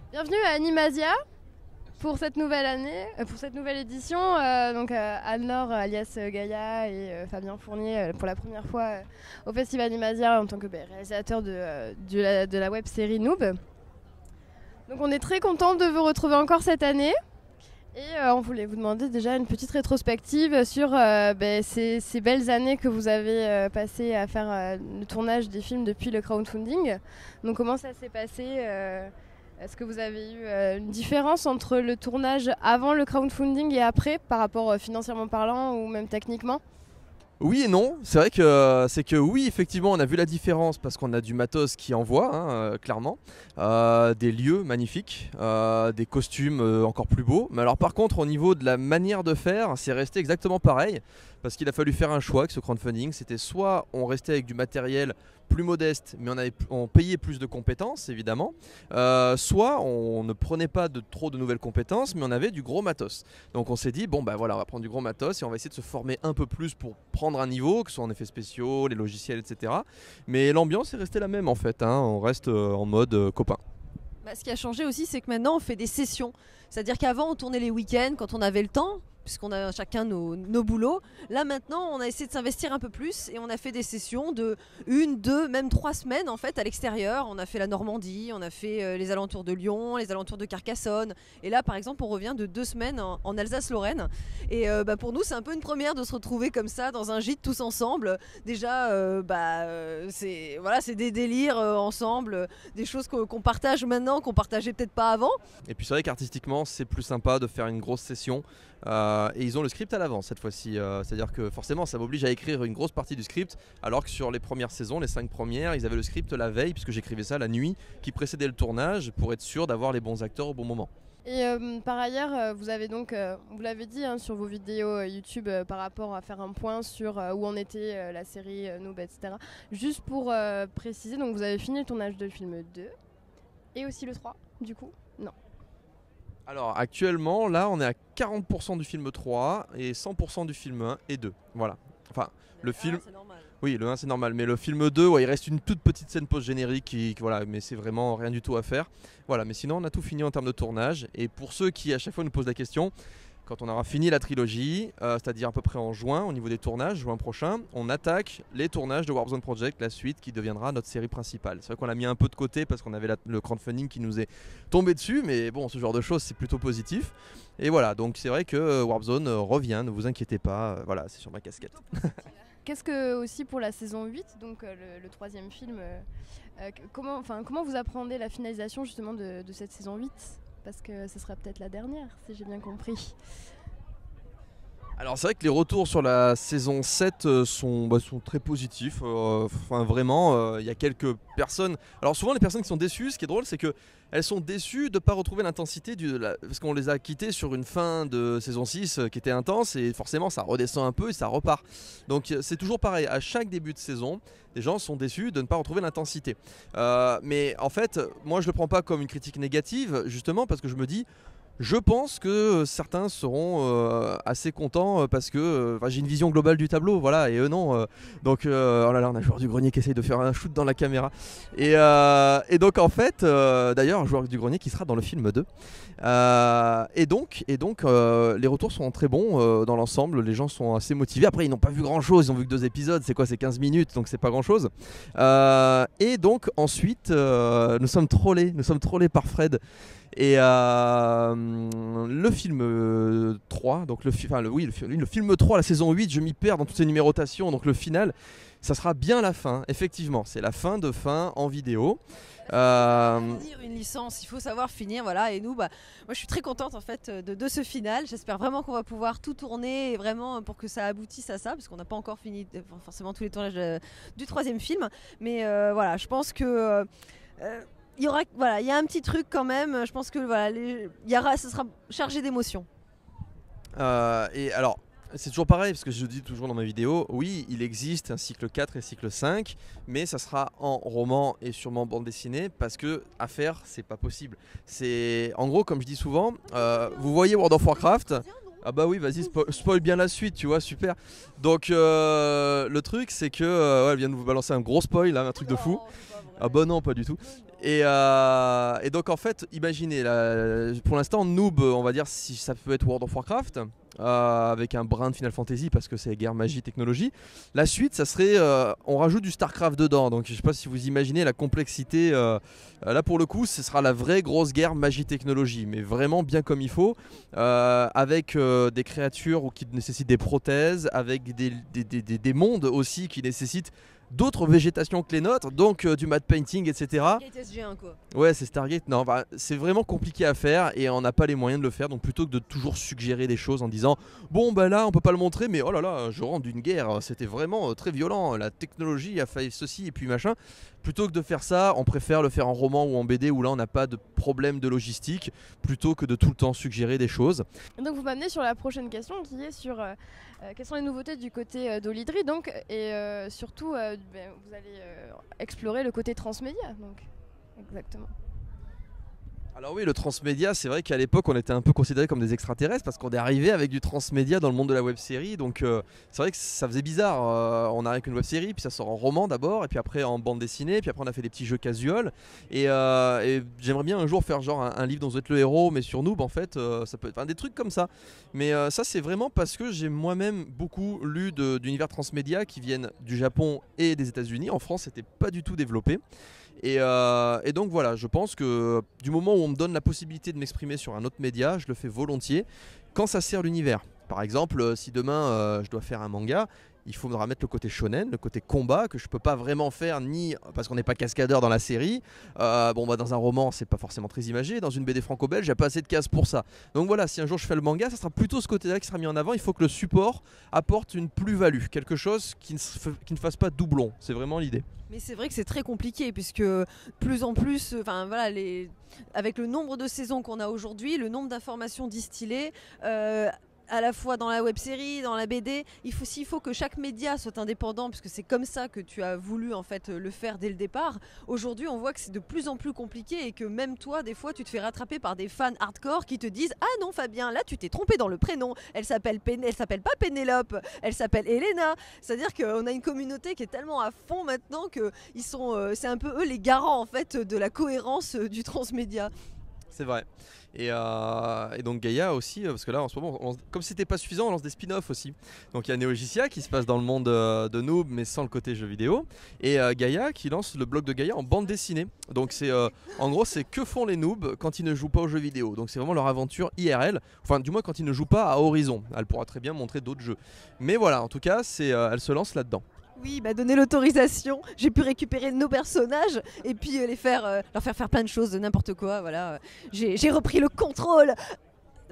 Bienvenue à Animasia pour cette nouvelle année, pour cette nouvelle édition. Anne-Laure alias Gaïa et Fabien Fournier pour la première fois au Festival Animasia en tant que réalisateur de la web série Noob. Donc on est très content de vous retrouver encore cette année. Et on voulait vous demander déjà une petite rétrospective sur ces belles années que vous avez passées à faire le tournage des films depuis le crowdfunding. Donc comment ça s'est passé Est-ce que vous avez eu une différence entre le tournage avant le crowdfunding et après, par rapport financièrement parlant ou même techniquement ? Oui et non, c'est vrai que oui, effectivement, on a vu la différence parce qu'on a du matos qui envoie, clairement, des lieux magnifiques, des costumes encore plus beaux. Mais alors par contre, au niveau de la manière de faire, c'est resté exactement pareil parce qu'il a fallu faire un choix avec ce crowdfunding. C'était soit on restait avec du matériel plus modeste, mais on payait plus de compétences, évidemment, soit on ne prenait pas trop de nouvelles compétences, mais on avait du gros matos. Donc on s'est dit, bon bah voilà, on va prendre du gros matos et on va essayer de se former un peu plus pour prendre un niveau, que ce soit en effets spéciaux, les logiciels, etc. Mais l'ambiance est restée la même en fait, on reste en mode copain. Ce qui a changé aussi, c'est que maintenant on fait des sessions. C'est-à-dire qu'avant on tournait les week-ends quand on avait le temps, puisqu'on a chacun nos boulots. Là maintenant on a essayé de s'investir un peu plus et on a fait des sessions de 1, 2, même 3 semaines en fait à l'extérieur. On a fait la Normandie, on a fait les alentours de Lyon, les alentours de Carcassonne. Et là par exemple on revient de 2 semaines en Alsace-Lorraine. Et pour nous c'est un peu une première de se retrouver comme ça dans un gîte tous ensemble. Déjà c'est des délires ensemble, des choses qu'on partage maintenant qu'on partageait peut-être pas avant. Et puis c'est vrai qu'artistiquement c'est plus sympa de faire une grosse session. Et ils ont le script à l'avance cette fois-ci, c'est-à-dire que forcément ça m'oblige à écrire une grosse partie du script, alors que sur les premières saisons, les 5 premières, ils avaient le script la veille, puisque j'écrivais ça la nuit qui précédait le tournage pour être sûr d'avoir les bons acteurs au bon moment. Et par ailleurs, vous avez donc, vous l'avez dit sur vos vidéos YouTube par rapport à faire un point sur où en était la série Noob, etc. Juste pour préciser, donc vous avez fini le tournage de film 2 et aussi le 3, du coup ? Non. Alors actuellement, là on est à 40% du film 3 et 100% du film 1 et 2. Voilà. Enfin, le film... C'est normal. Oui, le 1 c'est normal, mais le film 2, ouais, il reste une toute petite scène post-générique voilà, mais c'est vraiment rien du tout à faire. Voilà, mais sinon on a tout fini en termes de tournage. Et pour ceux qui à chaque fois nous posent la question, quand on aura fini la trilogie, c'est-à-dire à peu près en juin, au niveau des tournages, juin prochain, on attaque les tournages de Warzone Project, la suite qui deviendra notre série principale. C'est vrai qu'on l'a mis un peu de côté parce qu'on avait le crowdfunding qui nous est tombé dessus, mais bon, ce genre de choses c'est plutôt positif. Et voilà, donc c'est vrai que Warzone revient, ne vous inquiétez pas, voilà, c'est sur ma casquette. Qu'est-ce que aussi pour la saison 8, donc le troisième film, comment vous appréhendez la finalisation justement de cette saison 8 ? Parce que ce sera peut-être la dernière, si j'ai bien compris. Alors c'est vrai que les retours sur la saison 7 sont très positifs. Vraiment, il y a quelques personnes... Alors souvent les personnes qui sont déçues, ce qui est drôle, c'est qu'elles sont déçues de ne pas retrouver l'intensité, parce qu'on les a quittées sur une fin de saison 6 qui était intense, et forcément ça redescend un peu et ça repart. Donc c'est toujours pareil, à chaque début de saison, les gens sont déçus de ne pas retrouver l'intensité. Mais en fait, moi je ne le prends pas comme une critique négative, justement parce que je me dis... Je pense que certains seront assez contents parce que j'ai une vision globale du tableau, voilà, et eux non. Donc, oh là là, on a un joueur du grenier qui essaye de faire un shoot dans la caméra. Et donc, en fait, d'ailleurs, un joueur du grenier qui sera dans le film 2. Et donc les retours sont très bons dans l'ensemble, les gens sont assez motivés. Après, ils n'ont pas vu grand chose, ils ont vu que 2 épisodes, c'est quoi, c'est 15 minutes, donc c'est pas grand chose. Et donc, ensuite, nous sommes trollés par Fred. Et le film 3, donc le film 3, la saison 8, je m'y perds dans toutes ces numérotations, donc le final, ça sera bien la fin, effectivement, c'est la fin en vidéo. Finir une licence, il faut savoir finir, voilà. Et nous, moi je suis très contente en fait de ce final. J'espère vraiment qu'on va pouvoir tout tourner et vraiment pour que ça aboutisse à ça, parce qu'on n'a pas encore fini forcément tous les tournages du troisième film. Mais voilà, je pense que... il y a un petit truc quand même. Je pense que ce sera chargé d'émotions. Et alors, c'est toujours pareil, parce que je dis toujours dans ma vidéo, oui, il existe un cycle 4 et un cycle 5, mais ça sera en roman et sûrement bande dessinée, parce que à faire, c'est pas possible. C'est, en gros, comme je dis souvent, vous voyez World of Warcraft. Ah bah oui, vas-y, spoil bien la suite, tu vois, super. Donc le truc c'est que elle vient de vous balancer un gros spoil là, un truc de fou. Ah bah non, pas du tout. Et donc en fait, imaginez, là, pour l'instant, Noob, on va dire si ça peut être World of Warcraft, avec un brin de Final Fantasy parce que c'est guerre, magie, technologie. La suite, ça serait, on rajoute du Starcraft dedans. Donc je sais pas si vous imaginez la complexité. Là pour le coup, ce sera la vraie grosse guerre, magie, technologie, mais vraiment bien comme il faut, avec des créatures qui nécessitent des prothèses, avec des mondes aussi qui nécessitent d'autres végétations que les nôtres, donc du matte painting, etc. Stargate SG1 quoi. Ouais, c'est Stargate. Non, bah, c'est vraiment compliqué à faire et on n'a pas les moyens de le faire. Donc plutôt que de toujours suggérer des choses en disant bon bah là on peut pas le montrer, mais oh là là, je rentre d'une guerre, c'était vraiment très violent. La technologie a fait ceci et puis machin. Plutôt que de faire ça, on préfère le faire en roman ou en BD où là on n'a pas de problème de logistique, plutôt que de tout le temps suggérer des choses. Et donc vous m'amenez sur la prochaine question qui est sur quelles sont les nouveautés du côté d'Olydri donc, et surtout vous allez explorer le côté transmédia. Donc, exactement. Alors oui, le transmédia, c'est vrai qu'à l'époque on était un peu considérés comme des extraterrestres parce qu'on est arrivé avec du transmédia dans le monde de la web-série, donc c'est vrai que ça faisait bizarre. On arrive avec une web-série, puis ça sort en roman d'abord, et puis après en bande dessinée, puis après on a fait des petits jeux casual, et j'aimerais bien un jour faire genre un livre dont vous êtes le héros, mais sur Noob en fait, ça peut être des trucs comme ça. Mais ça c'est vraiment parce que j'ai moi-même beaucoup lu d'univers transmédia qui viennent du Japon et des États-Unis. En France c'était pas du tout développé. Et donc voilà, je pense que du moment où on me donne la possibilité de m'exprimer sur un autre média, je le fais volontiers quand ça sert l'univers. Par exemple, si demain je dois faire un manga, il faut me remettre le côté shonen, le côté combat que je peux pas vraiment faire, ni parce qu'on n'est pas cascadeur dans la série. Dans un roman c'est pas forcément très imagé, dans une BD franco-belge il n'y a pas assez de cases pour ça. Donc voilà, si un jour je fais le manga, ça sera plutôt ce côté-là qui sera mis en avant. Il faut que le support apporte une plus-value, quelque chose qui ne fasse pas doublon. C'est vraiment l'idée. Mais c'est vrai que c'est très compliqué puisque plus en plus, avec le nombre de saisons qu'on a aujourd'hui, le nombre d'informations distillées, à la fois dans la web série, dans la BD, s'il faut que chaque média soit indépendant, puisque c'est comme ça que tu as voulu en fait le faire dès le départ. Aujourd'hui, on voit que c'est de plus en plus compliqué et que même toi, des fois, tu te fais rattraper par des fans hardcore qui te disent ah non Fabien, là tu t'es trompé dans le prénom. Elle s'appelle pas Pénélope, elle s'appelle Elena. C'est-à-dire qu'on a une communauté qui est tellement à fond maintenant que c'est un peu eux les garants en fait de la cohérence du transmédia. C'est vrai. Et donc Gaïa aussi, parce que là en ce moment, comme c'était pas suffisant, on lance des spin-offs aussi. Donc il y a Neogicia qui se passe dans le monde de Noob mais sans le côté jeu vidéo. Et Gaïa qui lance le blog de Gaïa en bande dessinée. Donc c'est en gros c'est que font les noobs quand ils ne jouent pas aux jeux vidéo. Donc c'est vraiment leur aventure IRL. Enfin du moins quand ils ne jouent pas à Horizon. Elle pourra très bien montrer d'autres jeux. Mais voilà, en tout cas elle se lance là-dedans. Oui, m'a donné l'autorisation. J'ai pu récupérer nos personnages et puis leur faire plein de choses, de n'importe quoi. Voilà, j'ai repris le contrôle.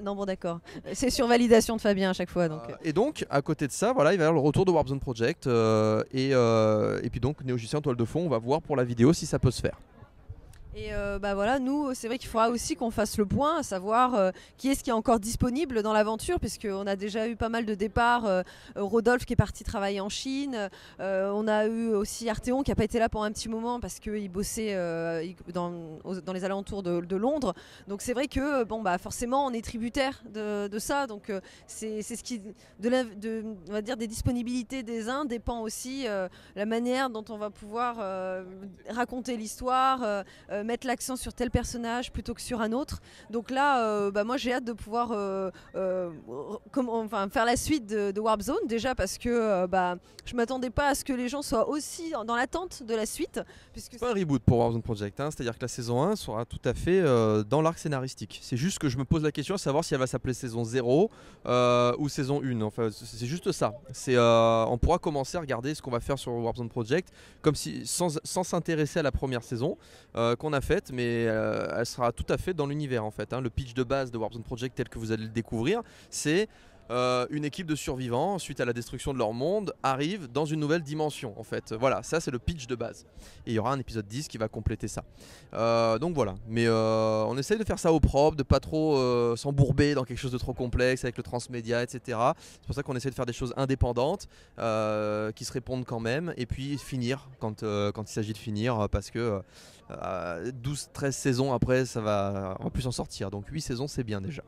Non bon d'accord, c'est sur validation de Fabien à chaque fois. Donc. Et donc à côté de ça, voilà, il va y avoir le retour de Warp Zone Project et puis donc Neogicia en toile de fond, on va voir pour la vidéo si ça peut se faire. Et voilà, nous, c'est vrai qu'il faudra aussi qu'on fasse le point, à savoir qui est-ce qui est encore disponible dans l'aventure, puisqu'on a déjà eu pas mal de départs. Rodolphe qui est parti travailler en Chine. On a eu aussi Arthéon qui n'a pas été là pendant un petit moment parce qu'il bossait dans les alentours de Londres. Donc c'est vrai que forcément on est tributaire de ça. Donc c'est ce qui, on va dire, des disponibilités des uns dépend aussi la manière dont on va pouvoir raconter l'histoire. Mettre l'accent sur tel personnage plutôt que sur un autre. Donc là, moi j'ai hâte de pouvoir faire la suite de Warp Zone, déjà parce que je m'attendais pas à ce que les gens soient aussi dans l'attente de la suite. C'est pas un reboot pour Warp Zone Project, hein, c'est-à-dire que la saison 1 sera tout à fait dans l'arc scénaristique. C'est juste que je me pose la question à savoir si elle va s'appeler saison 0 ou saison 1. Enfin, c'est juste ça. On pourra commencer à regarder ce qu'on va faire sur Warp Zone Project comme si, sans s'intéresser à la première saison qu'on a faite, mais elle sera tout à fait dans l'univers en fait. Hein. Le pitch de base de Warp Zone Project tel que vous allez le découvrir, c'est une équipe de survivants suite à la destruction de leur monde arrive dans une nouvelle dimension en fait. Voilà, ça c'est le pitch de base. Et il y aura un épisode 10 qui va compléter ça. Donc voilà, mais on essaye de faire ça au propre, de pas trop s'embourber dans quelque chose de trop complexe avec le transmédia, etc. C'est pour ça qu'on essaie de faire des choses indépendantes qui se répondent quand même, et puis finir quand il s'agit de finir, parce que 12-13 saisons après on va plus s'en sortir, donc 8 saisons c'est bien déjà.